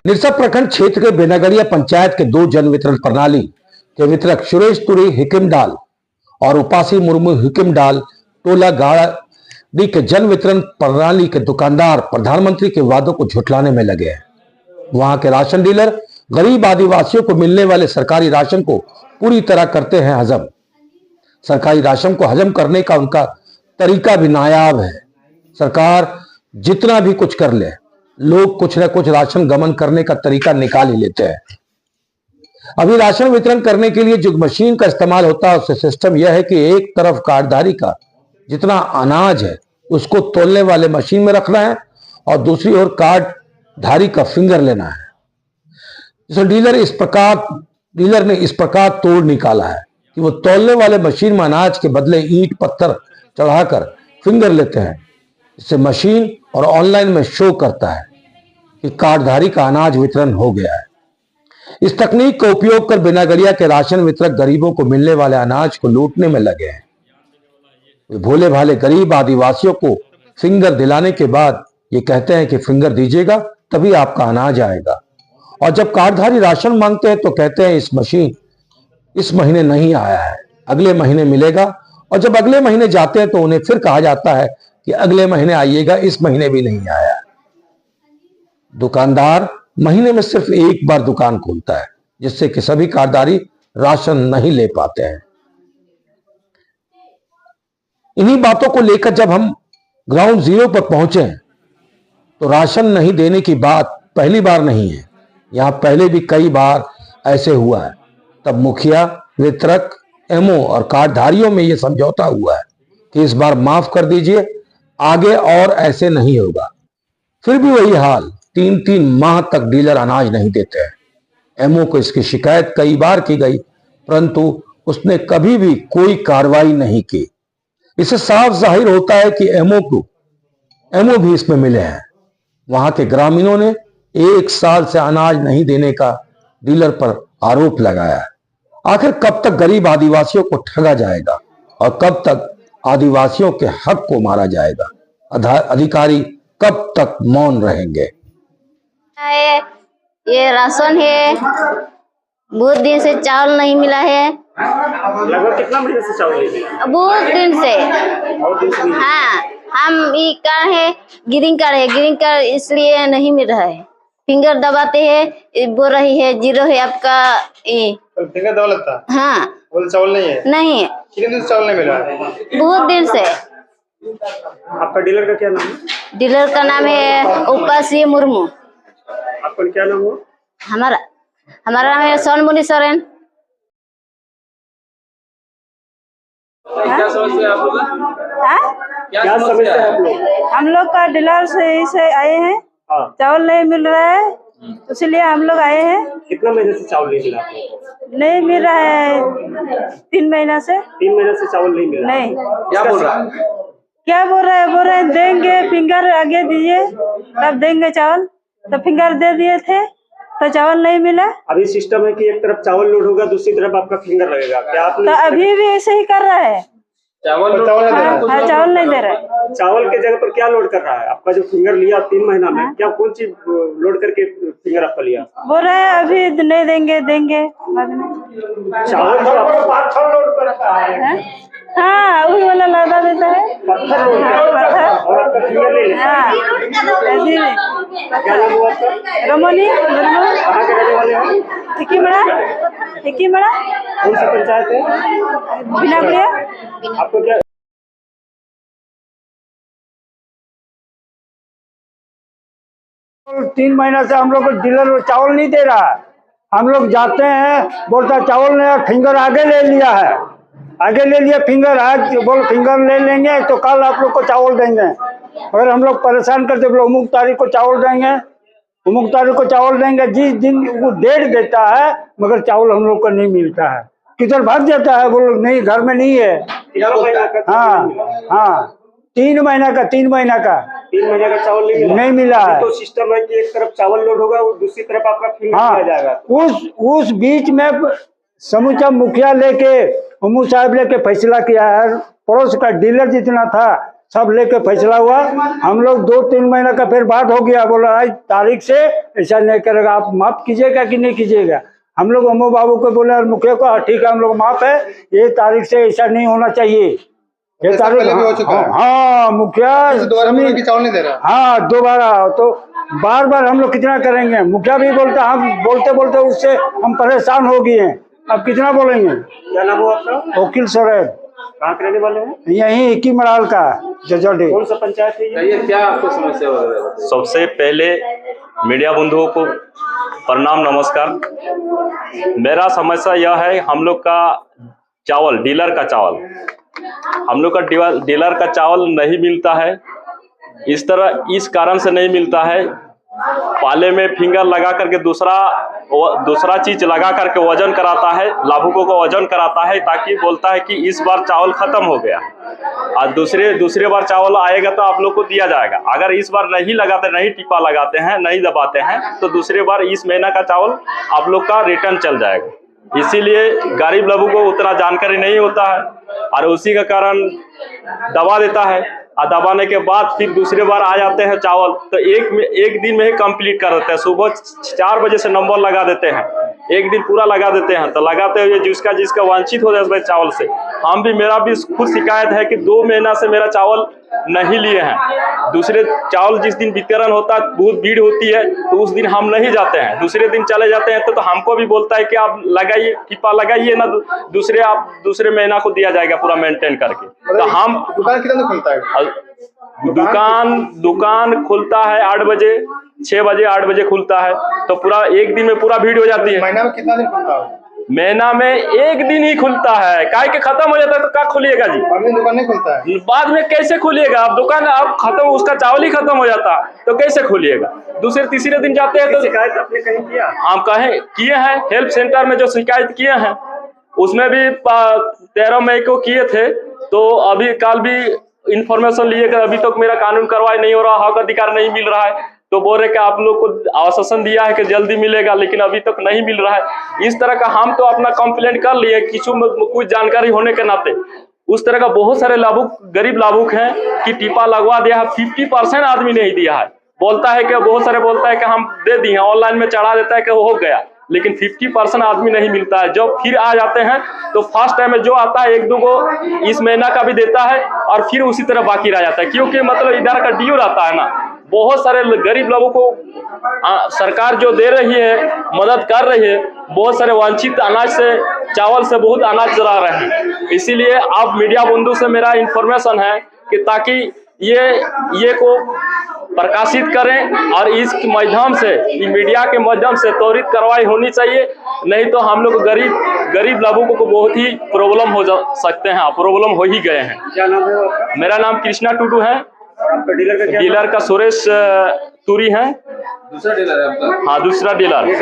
निरसा प्रखंड क्षेत्र के बेनागढ़िया पंचायत के दो जन वितरण प्रणाली के वितरक सुरेश तुरी हिकिमडाल और उपासी मुर्मू हिकिमडाल टोला गाड़ी के जन वितरण प्रणाली के दुकानदार प्रधानमंत्री के वादों को झुठलाने में लगे हैं। वहां के राशन डीलर गरीब आदिवासियों को मिलने वाले सरकारी राशन को पूरी तरह करते हैं हजम। सरकारी राशन को हजम करने का उनका तरीका भी नायाब है। सरकार जितना भी कुछ कर ले, लोग कुछ न कुछ राशन गमन करने का तरीका निकाल ही लेते हैं। अभी राशन वितरण करने के लिए जो मशीन का इस्तेमाल होता है उससे सिस्टम यह है कि एक तरफ कार्डधारी का जितना अनाज है उसको तोलने वाले मशीन में रखना है और दूसरी ओर कार्डधारी का फिंगर लेना है। जिसे डीलर ने इस प्रकार तोड़ निकाला है कि वो तोलने वाले मशीन में अनाज के बदले ईंट पत्थर चढ़ाकर फिंगर लेते हैं। इससे मशीन और ऑनलाइन में शो करता है कि कार्डधारी का अनाज वितरण हो गया है। इस तकनीक का उपयोग कर बेनागढ़िया के राशन वितरक गरीबों को मिलने वाले अनाज को लूटने में लगे हैं। वे भोले भाले गरीब आदिवासियों को फिंगर दिलाने के बाद ये कहते हैं कि फिंगर दीजिएगा तभी आपका अनाज आएगा, और जब कार्डधारी राशन मांगते हैं तो कहते हैं इस महीने नहीं आया है, अगले महीने मिलेगा। और जब अगले महीने जाते हैं तो उन्हें फिर कहा जाता है कि अगले महीने आइएगा, इस महीने भी नहीं आया। दुकानदार महीने में सिर्फ एक बार दुकान खोलता है, जिससे कि सभी कार्डधारी राशन नहीं ले पाते हैं। इन्हीं बातों को लेकर जब हम ग्राउंड जीरो पर पहुंचे तो राशन नहीं देने की बात पहली बार नहीं है। यहां पहले भी कई बार ऐसे हुआ है। तब मुखिया, वितरक, एमओ और कार्डधारियों में यह समझौता हुआ है कि इस बार माफ कर दीजिए, आगे और ऐसे नहीं होगा। फिर भी वही हाल, 3-3 माह तक डीलर अनाज नहीं देते हैं। एमओ को इसकी शिकायत कई बार की गई, परंतु उसने कभी भी कोई कार्रवाई नहीं की। इससे साफ जाहिर होता है कि एमओ भी इसमें मिले हैं। वहां के ग्रामीणों ने 1 साल से अनाज नहीं देने का डीलर पर आरोप लगाया है। आखिर कब तक गरीब आदिवासियों को ठगा जाएगा और कब तक आदिवासियों के हक को मारा जाएगा? अधिकारी कब तक मौन रहेंगे? ये राशन है, बहुत दिन से चावल नहीं मिला है। लगभग कितना महीने से चावल नहीं मिला? बहुत दिन से। हाँ, हम है ग्रीन कार्ड इसलिए नहीं मिल रहा है। फिंगर दबाते हैं, बोल रही है 0 है आपका। फिंगर दबा लगता है? हाँ। बोल चावल नहीं है? नहीं है। कितने दिन से चावल नहीं मिला? बहुत दिन से। आपका डीलर का क्या नाम है? डीलर का नाम है उपासी मुर्मू। आपका क्या नाम हुआ? हमारा नाम है सोनमुनि सोरेन। क्या समस्या है आप लोग? क्या समस्या है आप लोग? हम लोग का डीलर से आए हैं। चावल नहीं मिल रहा है, इसलिए हम लोग आए हैं। कितना महीने से चावल नहीं मिला? नहीं मिल रहा है 3 महीना से। 3 महीने से चावल नहीं मिला? नहीं। क्या बोल रहा है? बोल रहे हैं देंगे, फिंगर आगे दीजिए तब देंगे चावल। तो फिंगर दे दिए थे तो चावल नहीं मिला। अभी सिस्टम है कि एक तरफ चावल लोड होगा, दूसरी तरफ आपका फिंगर लगेगा। क्या आपने? तो अभी भी ऐसे ही कर रहा है। चावल चावल नहीं दे रहा है। चावल के जगह पर क्या लोड कर रहा है? आपका जो फिंगर लिया 3 महीना में, क्या कौन चीज लोड करके फिंगर आपका लिया? बोल रहे हैं अभी नहीं देंगे बाद में। चावल तो आपका पत्थर लोड करता है। हाँ, वही वाला लादा देता है, पत्थर लोड करता है और आपका फिंगर ले लेता है। क्या नाम हुआ आपका? रमोनी मुर्मू। कहाँ के रहने वाले हो? हिकिमड़ा। कौन सी पंचायत है? बेनागढ़िया। आपको क्या 3 महीना से हम लोग को डीलर चावल नहीं दे रहा है। हम लोग जाते हैं, बोलता चावल नहीं, फिंगर आगे ले लिया है, आगे ले लिया फिंगर। आज बोल फिंगर ले लेंगे तो कल आप लोग को चावल देंगे। अगर हम लोग परेशान करते बोलो अमुक तारीख को चावल देंगे, अमुक तारीख को चावल देंगे। जिस दिन वो डेट देता है मगर चावल हम लोग को नहीं मिलता है। किधर भाग जाता है, बोलो नहीं घर में नहीं है। हाँ 3 महीना का 3 महीना का चावल नहीं मिला है। तो सिस्टम है कि एक तरफ चावल लोड होगा और दूसरी तरफ आपका फिंगर दिया जाएगा। उस बीच में समूचा मुखिया लेके, अमू साहब लेके फैसला किया है। पड़ोस का डीलर जितना था सब लेके फैसला हुआ। हम लोग 2-3 महीना का फिर बात हो गया, बोला आज तारीख से ऐसा नहीं करेगा, आप माफ कीजिएगा कि नहीं कीजिएगा। हम लोग अम्मू बाबू को बोले और मुखिया को, ठीक है हम लोग माफ है, ये तारीख से ऐसा नहीं होना चाहिए। ये तारीख हाँ मुखिया दोबारा चावल नहीं दे रहा। हाँ दोबारा तो बार बार हम लोग कितना करेंगे। मुखिया भी बोलता, हम बोलते बोलते उससे हम परेशान हो गए हैं, अब कितना बोलेंगे। क्या नाम हुआ आपका? वकील सोरेन। कहाँ के रहने वाले हैं? यही इक्की मराल का जजोडी। कौन सा पंचायत है ये? क्या आपको समस्या हो रही है? सबसे पहले मीडिया बंधुओं को प्रणाम नमस्कार। मेरा समस्या यह है, हम लोग का चावल डीलर का चावल हम लोग का डीलर का चावल नहीं मिलता है। इस कारण से नहीं मिलता है, पाले में फिंगर लगा करके दूसरा चीज लगा करके वजन कराता है, लाभुकों को वजन कराता है, ताकि बोलता है कि इस बार चावल खत्म हो गया और दूसरे बार चावल आएगा तो आप लोग को दिया जाएगा। अगर इस बार नहीं लगाते, नहीं टिप्पा लगाते हैं, नहीं दबाते हैं, तो दूसरे बार इस महीना का चावल आप लोग का रिटर्न चल जाएगा। इसीलिए गरीब लोगों को उतना जानकारी नहीं होता है और उसी का कारण दबा देता है और दबाने के बाद फिर दूसरे बार आ जाते हैं चावल, तो एक दिन में ही कंप्लीट कर देते हैं। सुबह 4 बजे से नंबर लगा देते हैं, एक दिन पूरा लगा देते हैं। तो लगाते हुए जिसका वांछित हो जाए चावल से, मेरा भी खुद शिकायत है कि 2 महीना से मेरा चावल नहीं लिए हैं। दूसरे चावल जिस दिन वितरण होता है, बहुत भीड़ होती है, तो उस दिन हम नहीं जाते हैं, दूसरे दिन चले जाते हैं। तो हमको भी बोलता है कि आप लगाइए, टिप्पा लगाइए ना, दूसरे महीना को दिया जाएगा पूरा मेंटेन करके। तो हम दुकान कितना खुलता है? दुकान खुलता है 8 बजे, 6 बजे 8 बजे खुलता है, तो पूरा एक दिन में पूरा भीड़ हो जाती है। महीना में कितना दिन खुलता है? महीना में 1 दिन ही खुलता है, काहे के खत्म हो जाता है तो क्या खुलिएगा जी? बाद में दुकान नहीं खुलता है? बाद में कैसे खुलिएगा? आप दुकान आप खत्म, उसका चावल ही खत्म हो जाता तो कैसे खुलिएगा? दूसरे तीसरे दिन जाते हैं तो शिकायत आपने कहीं किया? हम किए हैं, हेल्प सेंटर में जो शिकायत किए हैं उसमें भी 13 मई को किए थे। तो अभी कल भी इंफॉर्मेशन लिए कि अभी तक मेरा कानून कार्रवाई नहीं हो रहा, हक अधिकार नहीं मिल रहा है। तो बोल रहे कि आप लोग को आश्वासन दिया है कि जल्दी मिलेगा, लेकिन अभी तक नहीं मिल रहा है। इस तरह का हम तो अपना कंप्लेंट कर लिए कुछ जानकारी होने के नाते। उस तरह का बहुत सारे गरीब लाभुक हैं कि टिप्पा लगवा दिया है, 50% आदमी नहीं दिया है। बोलता है कि बहुत सारे बोलता है कि हम दे दिए, ऑनलाइन में चढ़ा देता है कि हो गया, लेकिन 50% आदमी नहीं मिलता है। जब फिर आ जाते हैं तो फर्स्ट टाइम में जो आता है 1-2 को इस महीना का भी देता है और फिर उसी तरह बाकी रह जाता है, क्योंकि मतलब इधर का ड्यू रहता है ना। बहुत सारे गरीब लोगों को सरकार जो दे रही है, मदद कर रही है, बहुत सारे वंचित अनाज से, चावल से बहुत अनाज चला रहे हैं। इसीलिए आप मीडिया बंधु से मेरा इंफॉर्मेशन है कि ताकि ये को प्रकाशित करें और इस माध्यम से, मीडिया के माध्यम से त्वरित कार्रवाई होनी चाहिए। नहीं तो हम लोग गरीब लोगों को बहुत ही प्रॉब्लम हो सकते हैं, प्रॉब्लम हो ही गए हैं। क्या नाम है आपका? मेरा नाम कृष्णा टुडू है। आपका डीलर का क्या? डीलर का सुरेश तुरी है। दूसरा डीलर है आपका? हाँ, दूसरा डीलर।